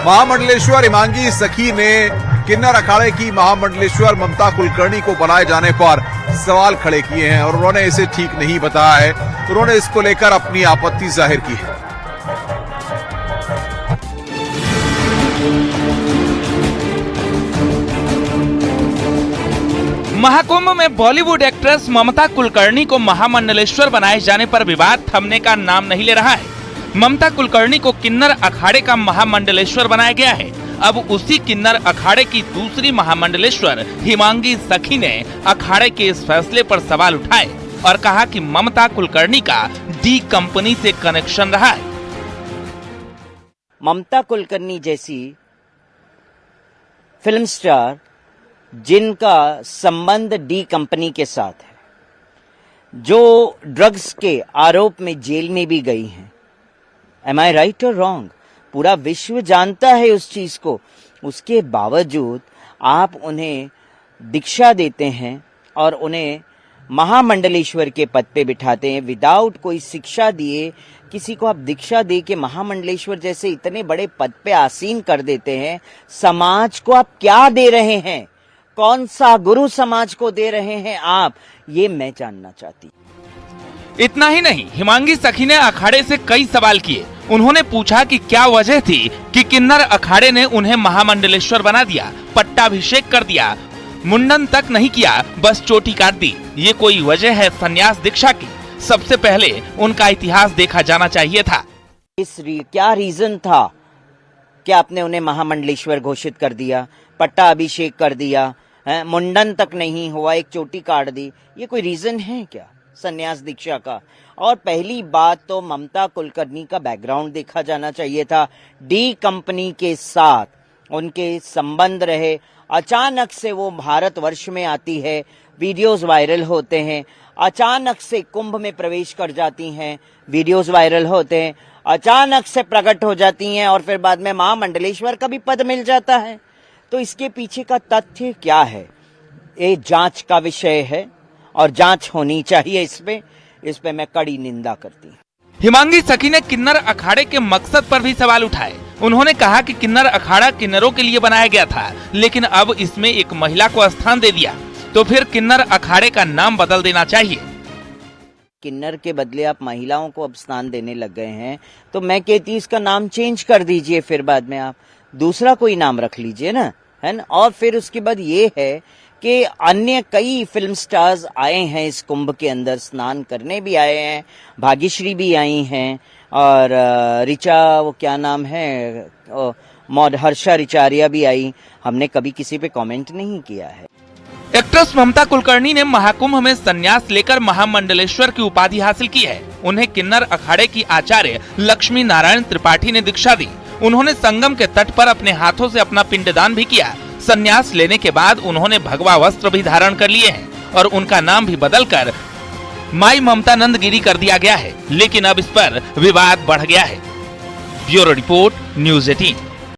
महामंडलेश्वर हिमांगी सखी ने किन्नर अखाड़े की महामंडलेश्वर ममता कुलकर्णी को बनाए जाने पर सवाल खड़े किए हैं और उन्होंने इसे ठीक नहीं बताया है। उन्होंने इसको लेकर अपनी आपत्ति जाहिर की है। महाकुंभ में बॉलीवुड एक्ट्रेस ममता कुलकर्णी को महामंडलेश्वर बनाए जाने पर विवाद थमने का नाम नहीं ले रहा है। ममता कुलकर्णी को किन्नर अखाड़े का महामंडलेश्वर बनाया गया है। अब उसी किन्नर अखाड़े की दूसरी महामंडलेश्वर हिमांगी सखी ने अखाड़े के इस फैसले पर सवाल उठाए और कहा कि ममता कुलकर्णी का डी कंपनी से कनेक्शन रहा है। ममता कुलकर्णी जैसी फिल्म स्टार जिनका संबंध डी कंपनी के साथ है, जो ड्रग्स के आरोप में जेल में भी गई हैं, एम आई राइट और रॉन्ग? पूरा विश्व जानता है उस चीज को। उसके बावजूद आप उन्हें दीक्षा देते हैं और उन्हें महामंडलेश्वर के पद पे बिठाते हैं विदाउट कोई शिक्षा दिए। किसी को आप दीक्षा दे के महामंडलेश्वर जैसे इतने बड़े पद पे आसीन कर देते हैं। समाज को आप क्या दे रहे हैं? कौन सा गुरु समाज को दे रहे हैं आप? ये मैं जानना चाहती। इतना ही नहीं, हिमांगी सखी ने अखाड़े से कई सवाल किए। उन्होंने पूछा कि क्या वजह थी कि किन्नर अखाड़े ने उन्हें महामंडलेश्वर बना दिया, पट्टाभिषेक कर दिया, मुंडन तक नहीं किया, बस चोटी काट दी। ये कोई वजह है संन्यास दीक्षा की? सबसे पहले उनका इतिहास देखा जाना चाहिए था। क्या रीजन था कि आपने उन्हें महामंडलेश्वर घोषित कर दिया, पट्टाभिषेक कर दिया, मुंडन तक नहीं हुआ, एक चोटी काट दी? ये कोई रीजन है क्या संन्यास दीक्षा का? और पहली बात तो ममता कुलकर्णी का बैकग्राउंड देखा जाना चाहिए था। डी कंपनी के साथ उनके संबंध रहे। अचानक से वो भारतवर्ष में आती है, वीडियोस वायरल होते हैं। अचानक से कुंभ में प्रवेश कर जाती हैं, वीडियोस वायरल होते हैं। अचानक से प्रकट हो जाती हैं और फिर बाद में महामंडलेश्वर का भी पद मिल जाता है। तो इसके पीछे का तथ्य क्या है? ये जांच का विषय है और जांच होनी चाहिए। इस पे मैं कड़ी निंदा करती हूँ। हिमांगी सखी ने किन्नर अखाड़े के मकसद पर भी सवाल उठाए। उन्होंने कहा कि किन्नर अखाड़ा किन्नरों के लिए बनाया गया था, लेकिन अब इसमें एक महिला को स्थान दे दिया, तो फिर किन्नर अखाड़े का नाम बदल देना चाहिए। किन्नर के बदले आप महिलाओं को अब स्थान देने लग गए हैं, तो मैं कहती इसका नाम चेंज कर दीजिए। फिर बाद में आप दूसरा कोई नाम रख लीजिए ना, है ना। और फिर उसके बाद ये है कि अन्य कई फिल्म स्टार्स आए हैं इस कुंभ के अंदर, स्नान करने भी आए हैं। भाग्यश्री भी आई हैं और रिचा, वो क्या नाम है, हर्षा रिचारिया भी आई। हमने कभी किसी पे कमेंट नहीं किया है। एक्ट्रेस ममता कुलकर्णी ने महाकुंभ में संन्यास लेकर महामंडलेश्वर की उपाधि हासिल की है। उन्हें किन्नर अखाड़े की आचार्य लक्ष्मी नारायण त्रिपाठी ने दीक्षा दी। उन्होंने संगम के तट पर अपने हाथों से अपना पिंडदान भी किया। संन्यास लेने के बाद उन्होंने भगवा वस्त्र भी धारण कर लिए हैं और उनका नाम भी बदलकर माई ममता नंदगिरी कर दिया गया है। लेकिन अब इस पर विवाद बढ़ गया है। Bureau report, news 18।